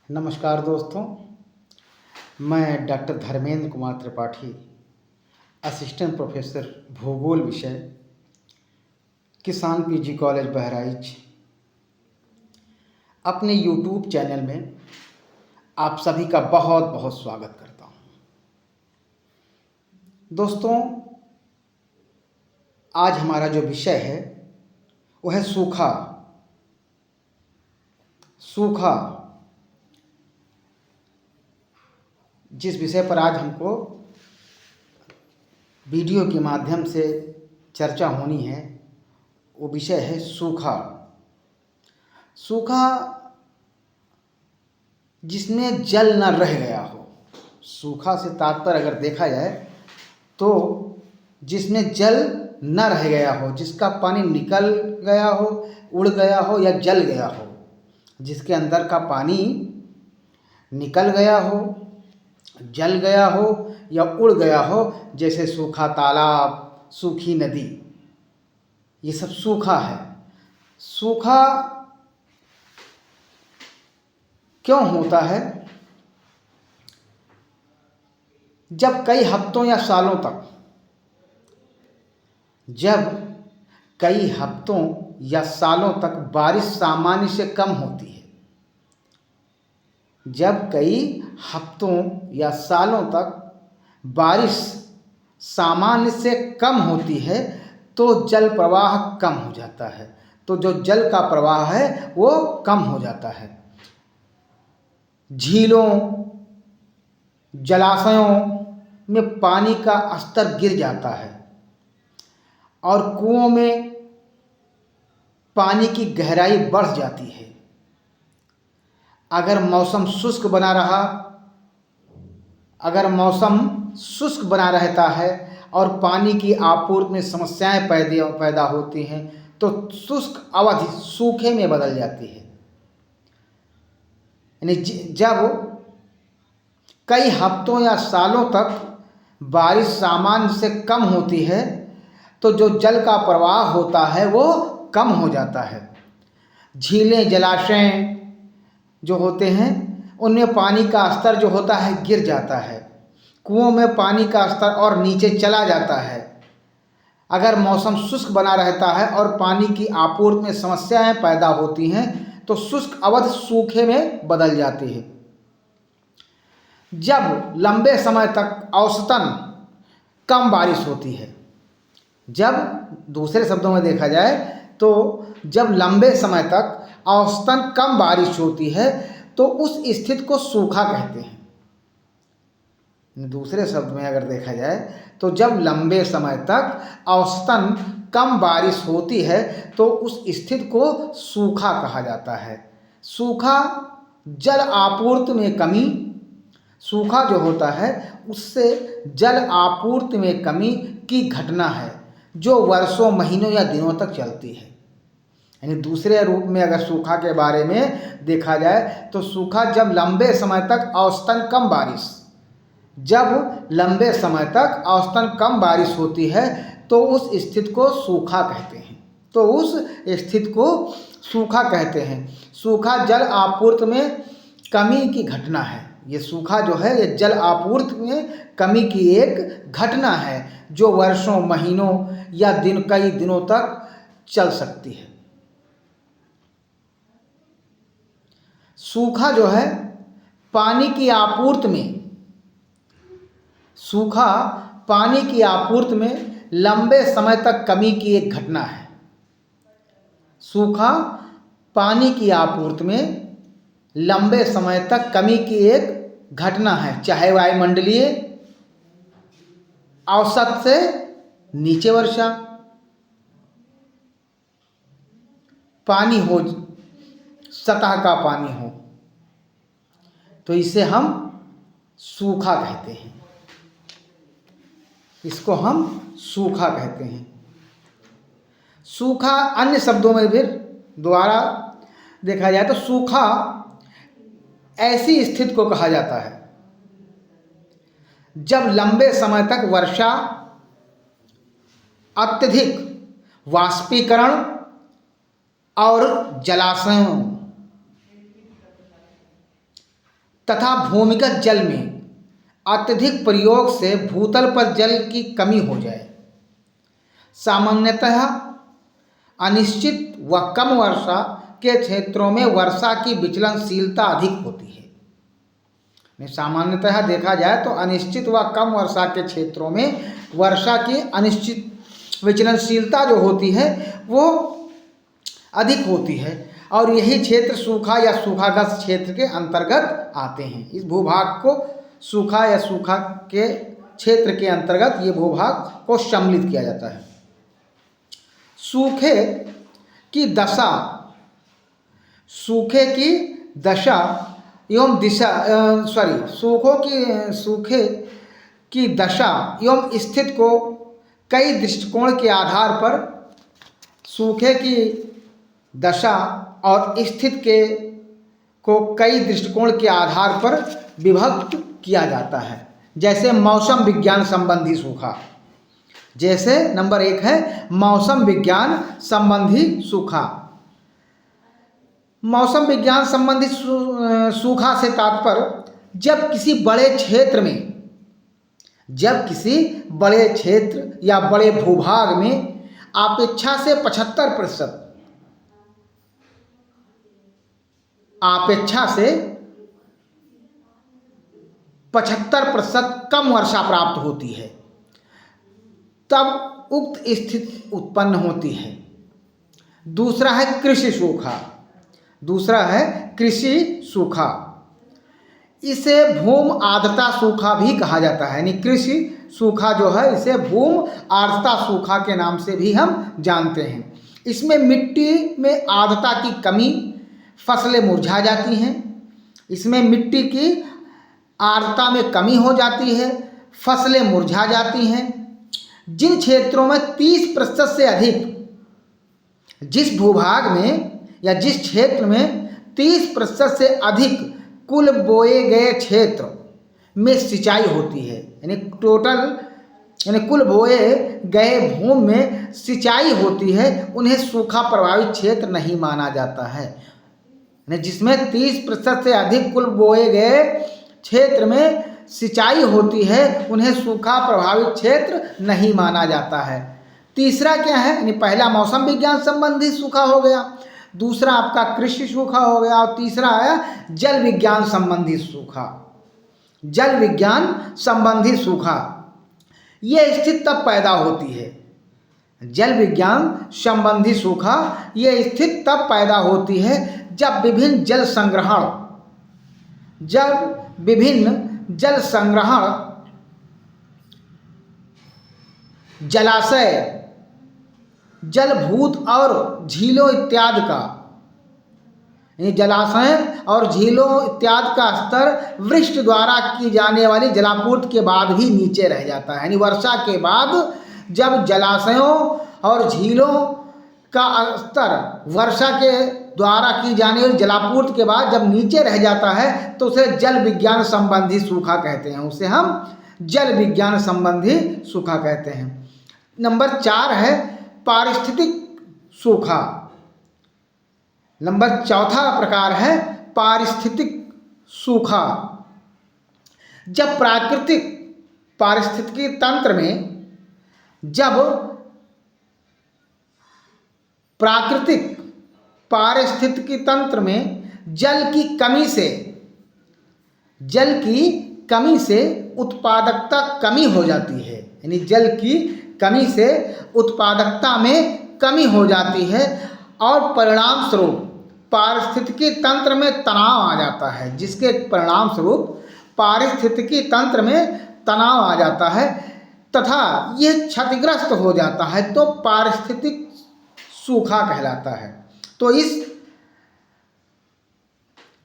नमस्कार दोस्तों, मैं doctor Dharmendra Kumar Tripathi, assistant professor भूगोल विषय, किसान पीजी कॉलेज बहराइच, अपने यूट्यूब चैनल में आप सभी का बहुत बहुत स्वागत करता हूं। दोस्तों, आज हमारा जो विषय है वह है सूखा। जिस विषय पर आज हमको वीडियो के माध्यम से चर्चा होनी है वो विषय है सूखा। जिसमें जल न रह गया हो। सूखा से तात्पर्य अगर देखा जाए तो जिसमें जल न रह गया हो, जिसका पानी निकल गया हो, उड़ गया हो या जल गया हो, जिसके अंदर का पानी निकल गया हो, जल गया हो या उड़ गया हो, जैसे सूखा तालाब, सूखी नदी, ये सब सूखा है। सूखा क्यों होता है? जब कई हफ्तों या सालों तक बारिश सामान्य से कम होती है। जब कई हफ्तों या सालों तक बारिश सामान्य से कम होती है तो जल प्रवाह कम हो जाता है। तो जो जल का प्रवाह है वो कम हो जाता है। झीलों, जलाशयों में पानी का स्तर गिर जाता है और कुओं में पानी की गहराई बढ़ जाती है। अगर मौसम शुष्क बना रहता है और पानी की आपूर्ति में समस्याएं पैदा होती हैं तो शुष्क अवधि सूखे में बदल जाती है। यानी जब कई हफ्तों या सालों तक बारिश सामान्य से कम होती है तो जो जल का प्रवाह होता है वो कम हो जाता है। झीलें, जलाशय जो होते हैं उनमें पानी का स्तर जो होता है गिर जाता है। कुओं में पानी का स्तर और नीचे चला जाता है। अगर मौसम शुष्क बना रहता है और पानी की आपूर्ति में समस्याएं पैदा होती हैं तो शुष्क अवधि सूखे में बदल जाती है। जब लंबे समय तक औसतन कम बारिश होती है, जब दूसरे शब्दों में देखा जाए तो जब लंबे समय तक औसतन कम बारिश होती है तो उस स्थिति को सूखा कहते हैं। दूसरे शब्द में अगर देखा जाए तो जब लंबे समय तक औसतन कम बारिश होती है तो उस स्थिति को सूखा कहा जाता है। सूखा जल आपूर्ति में कमी, सूखा जो होता है उससे जल आपूर्ति में कमी की घटना है जो वर्षों, महीनों या दिनों तक चलती है। यानी दूसरे रूप में अगर सूखा के बारे में देखा जाए तो सूखा जब लंबे समय तक औसतन कम बारिश होती है तो उस स्थिति को सूखा कहते हैं। सूखा जल आपूर्ति में कमी की घटना है। ये सूखा जो है ये जल आपूर्ति में कमी की एक घटना है जो वर्षों, महीनों या कई दिनों तक चल सकती है। सूखा जो है पानी की आपूर्ति में लंबे समय तक कमी की एक घटना है। सूखा पानी की आपूर्ति में लंबे समय तक कमी की एक घटना है, चाहे वायुमंडलीय औसत से नीचे वर्षा पानी हो, सतह का पानी हो, तो इसे हम सूखा कहते हैं। इसको हम सूखा कहते हैं। सूखा अन्य शब्दों में फिर दोबारा देखा जाए तो सूखा ऐसी स्थिति को कहा जाता है जब लंबे समय तक वर्षा, अत्यधिक वाष्पीकरण और जलाशयों तथा भूमिगत जल में अत्यधिक प्रयोग से भूतल पर जल की कमी हो जाए। सामान्यतः अनिश्चित व कम वर्षा के क्षेत्रों में वर्षा की विचलनशीलता अधिक होती है। सामान्यतः देखा जाए तो अनिश्चित व कम वर्षा के क्षेत्रों में वर्षा की अनिश्चित विचलनशीलता जो होती है वो अधिक होती है और यही क्षेत्र सूखा या सूखाग्रस्त क्षेत्र के अंतर्गत आते हैं। इस भूभाग को सूखा या सूखा के क्षेत्र के अंतर्गत ये भूभाग को सम्मिलित किया जाता है। सूखे की दशा एवं सूखे की दशा एवं स्थिति को कई दृष्टिकोण के आधार पर सूखे की दशा और स्थिति को कई दृष्टिकोण के आधार पर विभक्त किया जाता है। जैसे मौसम विज्ञान संबंधी सूखा, जैसे नंबर 1 है मौसम विज्ञान संबंधी सूखा। मौसम विज्ञान संबंधी सूखा से तात्पर्य जब किसी बड़े क्षेत्र या बड़े भूभाग में अपेक्षा से 75% कम वर्षा प्राप्त होती है, तब उक्त स्थिति उत्पन्न होती है। दूसरा है कृषि सूखा। इसे भूम आर्द्रता सूखा भी कहा जाता है। यानी कृषि सूखा जो है इसे भूम आर्द्रता सूखा के नाम से भी हम जानते हैं। इसमें मिट्टी में आर्द्रता की कमी, फसलें मुरझा जाती हैं। इसमें मिट्टी की आर्द्रता में कमी हो जाती है, फसलें मुरझा जाती हैं। जिन क्षेत्रों में 30% से अधिक, जिस भूभाग में या जिस क्षेत्र में 30% से अधिक कुल बोए गए क्षेत्र में सिंचाई होती है, यानी कुल बोए गए भूमि में सिंचाई होती है, उन्हें सूखा प्रभावित क्षेत्र नहीं माना जाता है। जिसमें 30% से अधिक कुल बोए गए क्षेत्र में सिंचाई होती है, उन्हें सूखा प्रभावित क्षेत्र नहीं माना जाता है। तीसरा क्या है, यानी पहला मौसम विज्ञान संबंधी सूखा हो गया, दूसरा आपका कृषि सूखा हो गया और तीसरा है जल विज्ञान संबंधी सूखा। जल विज्ञान संबंधी सूखा ये स्थिति तब पैदा होती है, जल विज्ञान संबंधी सूखा ये स्थिति तब पैदा होती है जब विभिन्न जल संग्रहण जलाशय, जलभूत और झीलों इत्यादि का, जलाशय और झीलों इत्यादि का स्तर वृष्टि द्वारा की जाने वाली जलापूर्ति के बाद भी नीचे रह जाता है। यानी वर्षा के बाद जब जलाशयों और झीलों का स्तर वर्षा के द्वारा की जाने वाली जलापूर्ति के बाद जब नीचे रह जाता है तो उसे जल विज्ञान संबंधी सूखा कहते हैं। उसे हम जल विज्ञान संबंधी सूखा कहते हैं। नंबर 4 है पारिस्थितिक सूखा। नंबर 4था प्रकार है पारिस्थितिक सूखा। जब पारिस्थितिकी तंत्र में जल की कमी से उत्पादकता कमी हो जाती है। यानी जल की कमी से उत्पादकता में कमी हो जाती है और परिणाम स्वरूप पारिस्थितिकी तंत्र में तनाव आ जाता है, जिसके परिणाम स्वरूप पारिस्थितिकी तंत्र में तनाव आ जाता है तथा यह क्षतिग्रस्त हो जाता है तो पारिस्थितिक सूखा कहलाता है। तो इस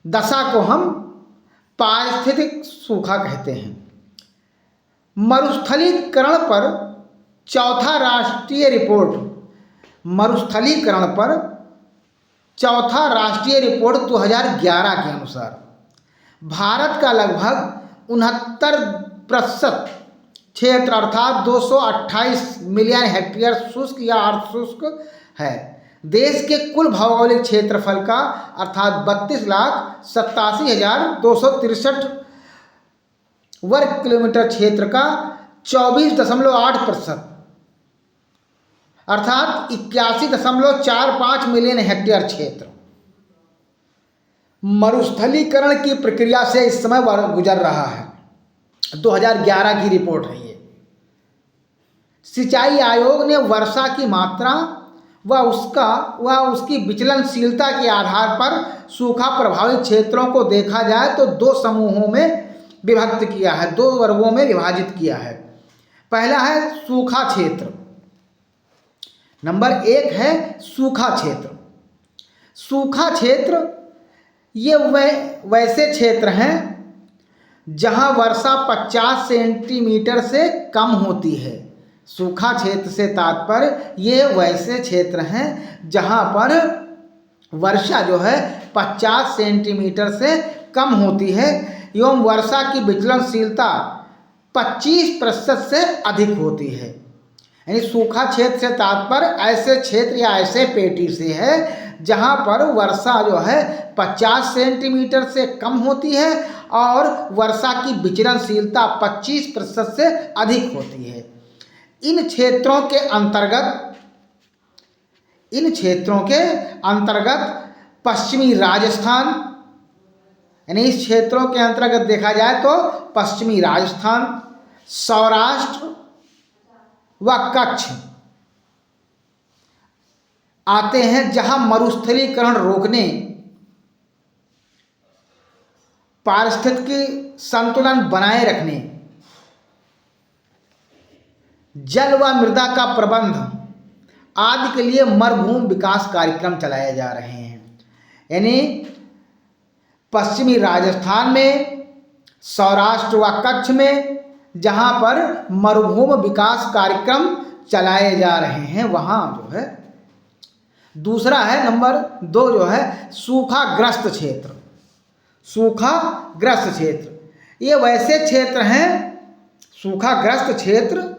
दशा को हम पारिस्थितिक सूखा कहते हैं। मरुस्थलीकरण पर चौथा राष्ट्रीय रिपोर्ट 2011 के अनुसार भारत का लगभग 69% क्षेत्र अर्थात 228 मिलियन हेक्टेयर शुष्क या अर्धशुष्क है। देश के कुल भौगोलिक क्षेत्रफल का अर्थात 32,87,263 वर्ग किलोमीटर क्षेत्र का 24.8% अर्थात 81.45 मिलियन हेक्टेयर क्षेत्र मरुस्थलीकरण की प्रक्रिया से इस समय गुजर रहा है। 2011 की रिपोर्ट है ये। सिंचाई आयोग ने वर्षा की मात्रा व उसकी विचलनशीलता के आधार पर सूखा प्रभावित क्षेत्रों को देखा जाए तो दो समूहों में विभक्त किया है, दो वर्गों में विभाजित किया है। पहला है सूखा क्षेत्र, नंबर 1 है सूखा क्षेत्र। सूखा क्षेत्र ये वैसे क्षेत्र हैं जहां वर्षा 50 सेंटीमीटर से कम होती है। सूखा क्षेत्र से तात्पर्य ये वैसे क्षेत्र हैं जहां पर वर्षा जो है 50 सेंटीमीटर से कम होती है एवं वर्षा की विचलनशीलता 25% से अधिक होती है। यानी सूखा क्षेत्र से तात्पर्य ऐसे क्षेत्र या ऐसे पेटी से है जहां पर वर्षा जो है 50 सेंटीमीटर से कम होती है और वर्षा की विचलनशीलता 25% से अधिक होती है। इन क्षेत्रों के अंतर्गत पश्चिमी राजस्थान, यानी इस क्षेत्रों के अंतर्गत देखा जाए तो पश्चिमी राजस्थान, सौराष्ट्र व कच्छ आते हैं, जहां मरुस्थलीकरण रोकने, पारिस्थितिकी संतुलन बनाए रखने, जल व मृदा का प्रबंध आदि के लिए मरुभूमि विकास कार्यक्रम चलाए जा रहे हैं। यानी पश्चिमी राजस्थान में, सौराष्ट्र व कच्छ में जहां पर मरुभूमि विकास कार्यक्रम चलाए जा रहे हैं वहां जो है। दूसरा है नंबर 2 जो है सूखाग्रस्त क्षेत्र। सूखाग्रस्त क्षेत्र ये वैसे क्षेत्र हैं, सूखाग्रस्त क्षेत्र,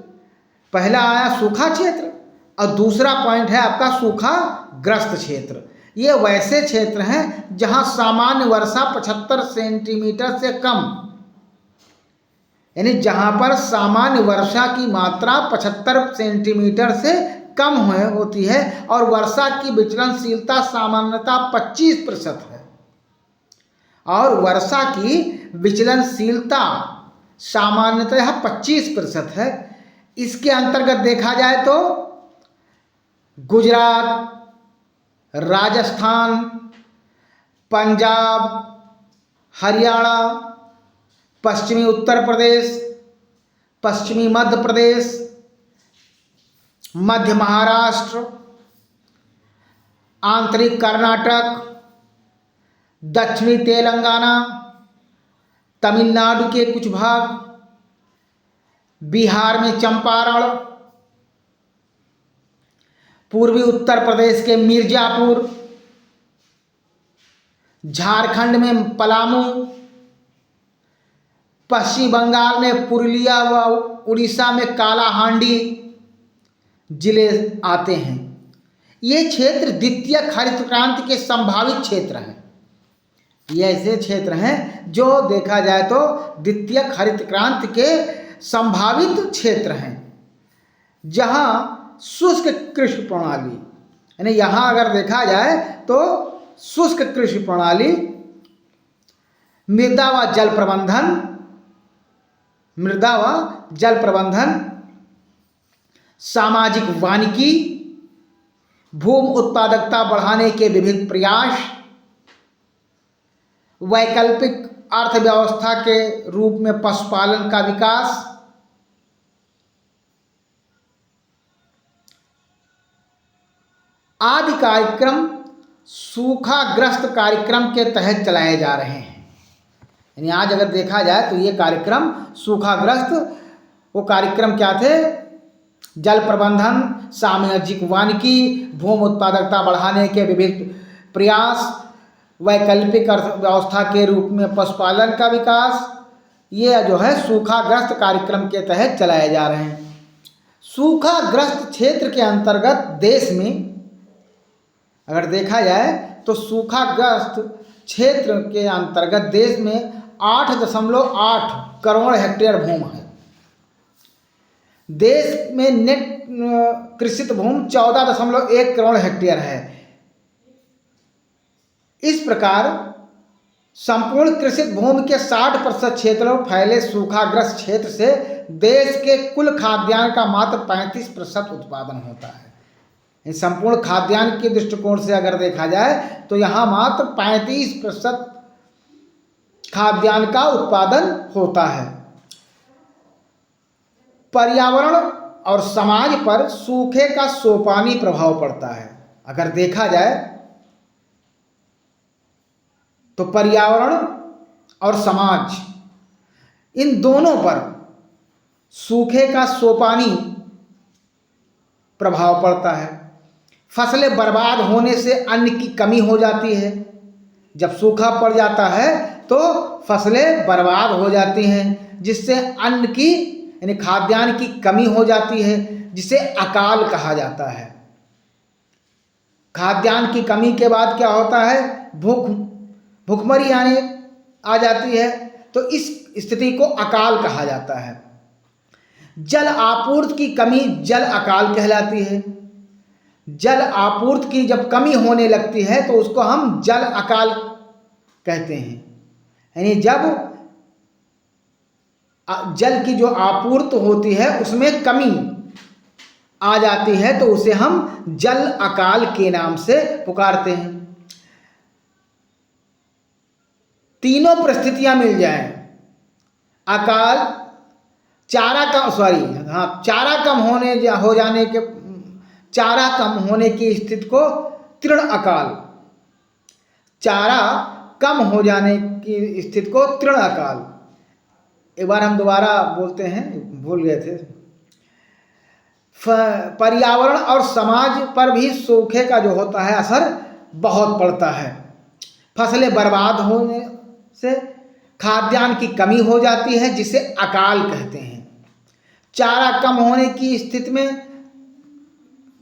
पहला आया सूखा क्षेत्र और दूसरा पॉइंट है आपका सूखाग्रस्त क्षेत्र। ये वैसे क्षेत्र हैं जहां सामान्य वर्षा 75 सेंटीमीटर से कम, यानी जहां पर सामान्य वर्षा की मात्रा 75 सेंटीमीटर से कम होती है और वर्षा की विचलनशीलता सामान्यतः 25% है। और वर्षा की विचलनशीलता सामान्यतः 25% है। इसके अंतर्गत देखा जाए तो गुजरात, राजस्थान, पंजाब, हरियाणा, पश्चिमी उत्तर प्रदेश, पश्चिमी मध्य प्रदेश, मध्य महाराष्ट्र, आंतरिक कर्नाटक, दक्षिणी तेलंगाना, तमिलनाडु के कुछ भाग, बिहार में चंपारण, पूर्वी उत्तर प्रदेश के मिर्जापुर, झारखंड में पलामू, पश्चिम बंगाल में पुरुलिया व उड़ीसा में कालाहांडी जिले आते हैं। ये क्षेत्र द्वितीय हरित क्रांति के संभावित क्षेत्र हैं। ये ऐसे क्षेत्र हैं जो देखा जाए तो द्वितीय हरित क्रांति के संभावित क्षेत्र हैं, जहां शुष्क कृषि प्रणाली, यानी यहाँ अगर देखा जाए तो शुष्क कृषि प्रणाली, मृदा व जल प्रबंधन, सामाजिक वानिकी, भूमि उत्पादकता बढ़ाने के विभिन्न प्रयास, वैकल्पिक अर्थव्यवस्था के रूप में पशुपालन का विकास, आदि कार्यक्रम सूखाग्रस्त कार्यक्रम के तहत चलाए जा रहे हैं। यानी आज अगर देखा जाए तो ये कार्यक्रम सूखाग्रस्त, वो कार्यक्रम क्या थे? जल प्रबंधन, सामाजिक वानिकी, भूमि उत्पादकता बढ़ाने के विभिन्न प्रयास, वैकल्पिक अर्थव्यवस्था के रूप में पशुपालन का विकास, ये जो है सूखाग्रस्त कार्यक्रम के तहत चलाए जा रहे हैं। सूखाग्रस्त क्षेत्र के अंतर्गत देश में अगर देखा जाए तो सूखाग्रस्त क्षेत्र के अंतर्गत देश में 8.8 करोड़ हेक्टेयर भूमि है। देश में नेट कृषित भूमि 14.1 करोड़ हेक्टेयर है। इस प्रकार संपूर्ण कृषित भूमि के 60% क्षेत्र में फैले सूखाग्रस्त क्षेत्र से देश के कुल खाद्यान्न का मात्र 35% उत्पादन होता है। संपूर्ण खाद्यान्न के दृष्टिकोण से अगर देखा जाए तो यहाँ मात्र 35% खाद्यान्न का उत्पादन होता है। पर्यावरण और समाज पर सूखे का सोपानी प्रभाव पड़ता है। अगर देखा जाए तो पर्यावरण और समाज, इन दोनों पर सूखे का सोपानी प्रभाव पड़ता है। फसलें बर्बाद होने से अन्न की कमी हो जाती है। जब सूखा पड़ जाता है तो फसलें बर्बाद हो जाती हैं, जिससे अन्न की यानी खाद्यान्न की कमी हो जाती है, जिसे अकाल कहा जाता है। खाद्यान्न की कमी के बाद क्या होता है? भूखमरी आने आ जाती है। तो इस स्थिति को अकाल कहा जाता है। जल आपूर्ति की कमी जल अकाल कहलाती है। जल आपूर्ति की जब कमी होने लगती है तो उसको हम जल अकाल कहते हैं। यानी जब जल की जो आपूर्ति होती है उसमें कमी आ जाती है तो उसे हम जल अकाल के नाम से पुकारते हैं। तीनों परिस्थितियां मिल जाएं, अकाल, चारा कम होने की स्थिति को तृण अकाल, चारा कम हो जाने की स्थिति को तृण अकाल। एक बार हम दोबारा बोलते हैं, भूल गए थे। पर्यावरण और समाज पर भी सूखे का जो होता है असर बहुत पड़ता है। फसलें बर्बाद होने से खाद्यान्न की कमी हो जाती है, जिसे अकाल कहते हैं। चारा कम होने की स्थिति में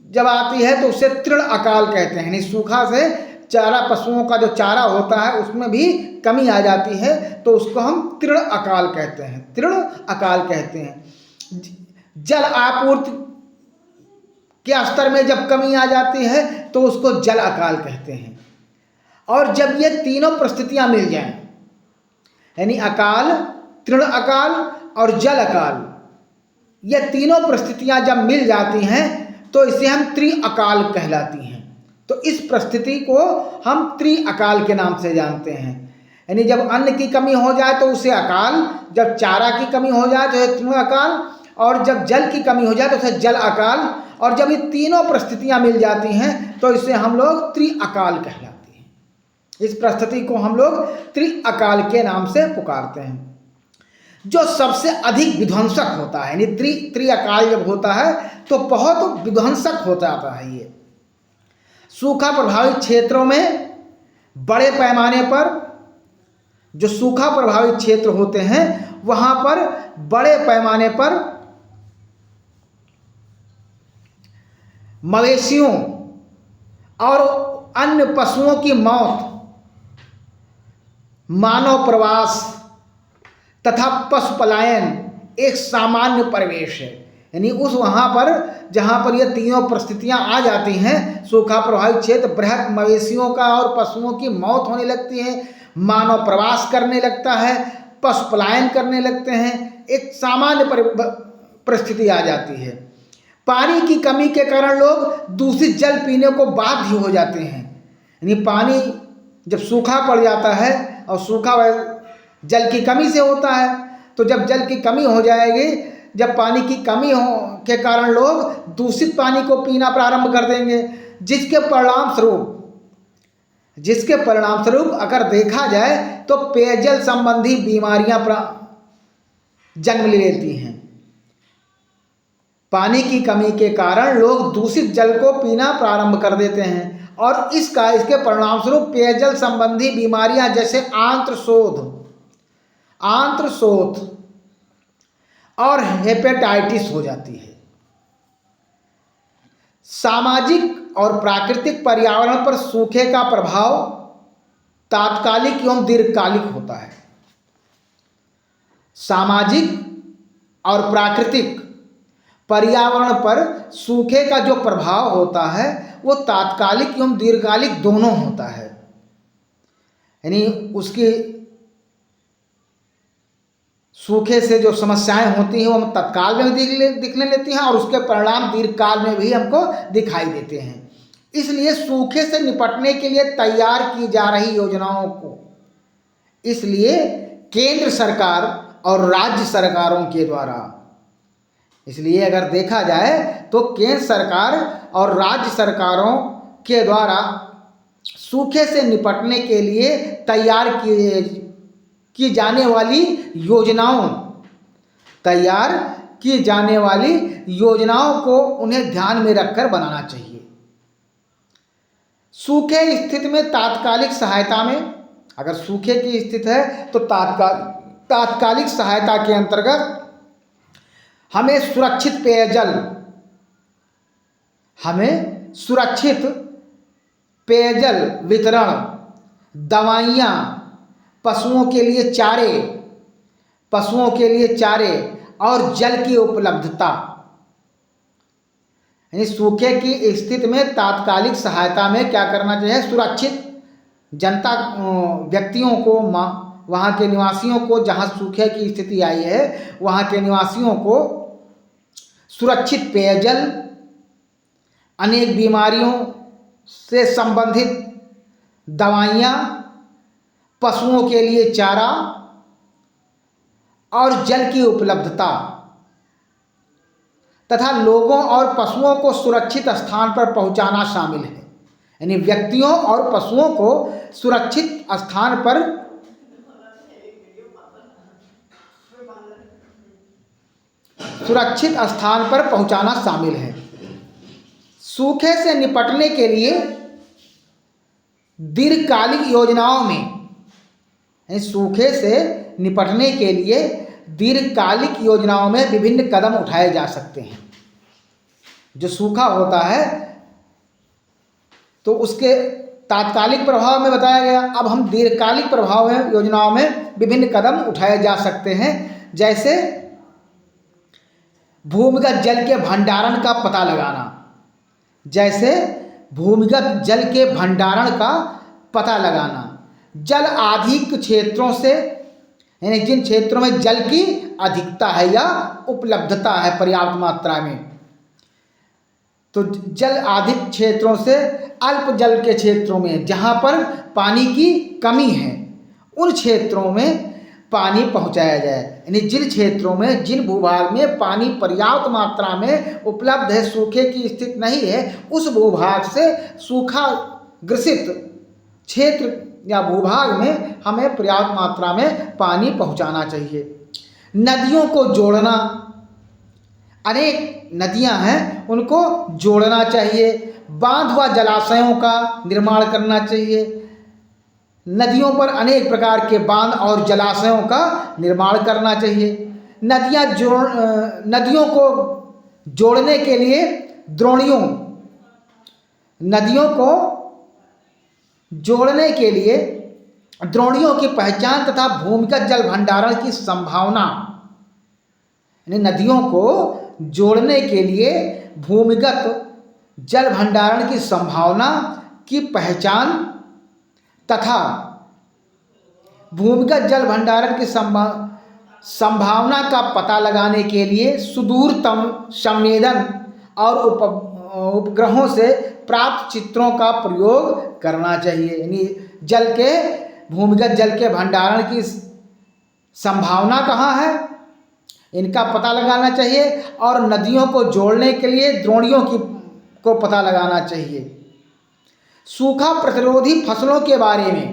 जब आती है तो उसे तृण अकाल कहते हैं। यानी सूखा से चारा, पशुओं का जो चारा होता है उसमें भी कमी आ जाती है तो उसको हम तृण अकाल कहते हैं, तृण अकाल कहते हैं। जल आपूर्ति के स्तर में जब कमी आ जाती है तो उसको जल अकाल कहते हैं। और जब ये तीनों परिस्थितियां मिल जाएं, यानी अकाल, तृण अकाल और जल अकाल, ये तीनों परिस्थितियां जब मिल जाती हैं तो इसे हम त्रिअकाल कहलाती हैं। तो इस परिस्थिति को हम त्रिअकाल के नाम से जानते हैं। यानी जब अन्न की कमी हो जाए तो उसे अकाल, जब चारा की कमी हो जाए तो तृण अकाल, और जब जल की कमी हो जाए तो उसे जल अकाल, और जब ये तीनों परिस्थितियां मिल जाती हैं तो इसे हम लोग त्रिअकाल कहलाते हैं। इस परिस्थिति को हम लोग त्रिअकाल के नाम से पुकारते हैं। जो सबसे अधिक विध्वंसक होता है, यानी त्रिअकाल जब होता है तो बहुत विध्वंसक हो जाता है। ये सूखा प्रभावित क्षेत्रों में बड़े पैमाने पर, जो सूखा प्रभावित क्षेत्र होते हैं वहां पर बड़े पैमाने पर मवेशियों और अन्य पशुओं की मौत, मानव प्रवास तथा पशु पलायन एक सामान्य परिवेश है। यानी उस वहाँ पर जहाँ पर ये तीनों परिस्थितियाँ आ जाती हैं, सूखा प्रभावित क्षेत्र, बृहत मवेशियों का और पशुओं की मौत होने लगती है, मानव प्रवास करने लगता है, पशु पलायन करने लगते हैं, एक सामान्य परिस्थिति आ जाती है। पानी की कमी के कारण लोग दूषित जल पीने को बाध्य हो जाते हैं। यानी पानी जब सूखा पड़ जाता है, और सूखा जल की कमी से होता है, तो जब जल की कमी हो जाएगी, जब पानी की कमी हो के कारण लोग दूषित पानी को पीना प्रारंभ कर देंगे, जिसके परिणाम स्वरूप अगर देखा जाए तो पेयजल संबंधी बीमारियां जन्म ले लेती हैं। पानी की कमी के कारण लोग दूषित जल को पीना प्रारंभ कर देते हैं, और इसके परिणाम स्वरूप पेयजल संबंधी बीमारियां जैसे आंत्रशोथ और हेपेटाइटिस हो जाती है। सामाजिक और प्राकृतिक पर्यावरण पर सूखे का प्रभाव तात्कालिक एवं दीर्घकालिक होता है। सामाजिक और प्राकृतिक पर्यावरण पर सूखे का जो प्रभाव होता है वो तात्कालिक एवं दीर्घकालिक दोनों होता है। यानी उसकी सूखे से जो समस्याएं होती हैं वो हम तत्काल में दिखने लेती हैं और उसके परिणाम दीर्घकाल में भी हमको दिखाई देते हैं। इसलिए सूखे से निपटने के लिए तैयार की जा रही योजनाओं को इसलिए केंद्र सरकार और राज्य सरकारों के द्वारा, इसलिए अगर देखा जाए तो केंद्र सरकार और राज्य सरकारों के द्वारा सूखे से निपटने के लिए तैयार की जाने वाली योजनाओं को उन्हें ध्यान में रखकर बनाना चाहिए। सूखे स्थिति में तात्कालिक सहायता में, अगर सूखे की स्थिति है तो तात्कालिक सहायता के अंतर्गत हमें सुरक्षित पेयजल वितरण, दवाइयाँ, पशुओं के लिए चारे और जल की उपलब्धता। यानी सूखे की स्थिति में तात्कालिक सहायता में क्या करना चाहिए? सुरक्षित जनता व्यक्तियों को, वहाँ के निवासियों को, जहाँ सूखे की स्थिति आई है वहाँ के निवासियों को सुरक्षित पेयजल, अनेक बीमारियों से संबंधित दवाइयाँ, पशुओं के लिए चारा और जल की उपलब्धता तथा लोगों और पशुओं को सुरक्षित स्थान पर पहुंचाना शामिल है। यानी व्यक्तियों और पशुओं को सुरक्षित स्थान पर पहुंचाना शामिल है। सूखे से निपटने के लिए दीर्घकालिक योजनाओं में, सूखे से निपटने के लिए दीर्घकालिक योजनाओं में विभिन्न कदम उठाए जा सकते हैं। जो सूखा होता है तो उसके तात्कालिक प्रभाव में बताया गया, अब हम दीर्घकालिक प्रभाव योजनाओं में विभिन्न कदम उठाए जा सकते हैं। जैसे भूमिगत जल के भंडारण का पता लगाना, जल अधिक क्षेत्रों से, यानी जिन क्षेत्रों में जल की अधिकता है या उपलब्धता है पर्याप्त मात्रा में, तो जल अधिक क्षेत्रों से अल्प जल के क्षेत्रों में जहाँ पर पानी की कमी है उन क्षेत्रों में पानी पहुँचाया जाए। यानी जिन क्षेत्रों में, जिन भूभाग में पानी पर्याप्त मात्रा में उपलब्ध है, सूखे की स्थिति नहीं है, उस भूभाग से सूखा ग्रसित क्षेत्र या भूभाग में हमें पर्याप्त मात्रा में पानी पहुंचाना चाहिए। नदियों को जोड़ना, अनेक नदियां हैं उनको जोड़ना चाहिए। बांध व जलाशयों का निर्माण करना चाहिए। नदियों पर अनेक प्रकार के बांध और जलाशयों का निर्माण करना चाहिए। नदियों को जोड़ने के लिए द्रोणियों की पहचान तथा भूमिगत जल भंडारण की संभावना, यानी नदियों को जोड़ने के लिए भूमिगत जल भंडारण की संभावना की पहचान तथा भूमिगत जल भंडारण की संभावना का पता लगाने के लिए सुदूरतम संवेदन और उपग्रहों से प्राप्त चित्रों का प्रयोग करना चाहिए। यानी भूमिगत जल के भंडारण की संभावना कहाँ है इनका पता लगाना चाहिए और नदियों को जोड़ने के लिए द्रोणियों को पता लगाना चाहिए। सूखा प्रतिरोधी फसलों के बारे में,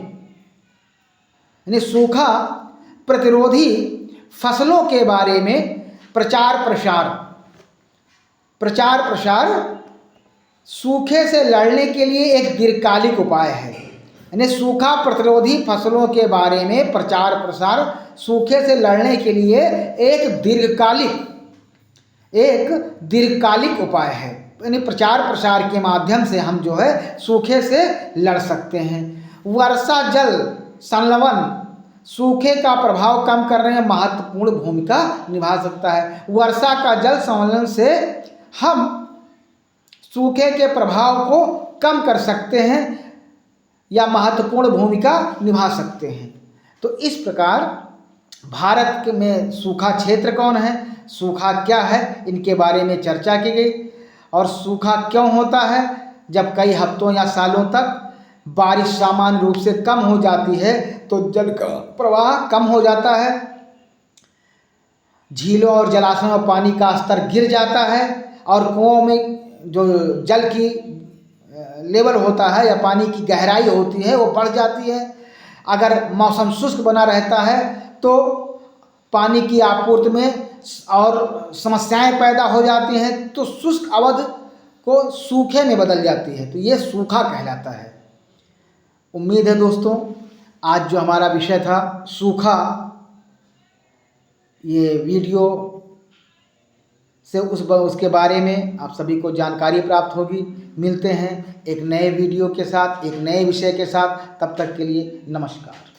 यानी सूखा प्रतिरोधी फसलों के बारे में प्रचार प्रसार सूखे से लड़ने के लिए एक दीर्घकालिक उपाय है। यानी सूखा प्रतिरोधी फसलों के बारे में प्रचार प्रसार सूखे से लड़ने के लिए एक दीर्घकालिक उपाय है। यानी प्रचार प्रसार के माध्यम से हम जो है सूखे से लड़ सकते हैं। वर्षा जल संलवन सूखे का प्रभाव कम करने में महत्वपूर्ण भूमिका निभा सकता है। वर्षा का जल संलयन से हम सूखे के प्रभाव को कम कर सकते हैं या महत्वपूर्ण भूमिका निभा सकते हैं। तो इस प्रकार भारत में सूखा क्षेत्र कौन है, सूखा क्या है, इनके बारे में चर्चा की गई। और सूखा क्यों होता है? जब कई हफ्तों या सालों तक बारिश सामान्य रूप से कम हो जाती है तो जल का प्रवाह कम हो जाता है, झीलों और जलाशयों में पानी का स्तर गिर जाता है और कुओं में जो जल की लेवल होता है या पानी की गहराई होती है वो बढ़ जाती है। अगर मौसम शुष्क बना रहता है तो पानी की आपूर्ति में और समस्याएं पैदा हो जाती हैं, तो शुष्क अवधि को सूखे में बदल जाती है, तो ये सूखा कहलाता है। उम्मीद है दोस्तों आज जो हमारा विषय था सूखा, ये वीडियो से उसके बारे में आप सभी को जानकारी प्राप्त होगी। मिलते हैं एक नए वीडियो के साथ, एक नए विषय के साथ। तब तक के लिए नमस्कार।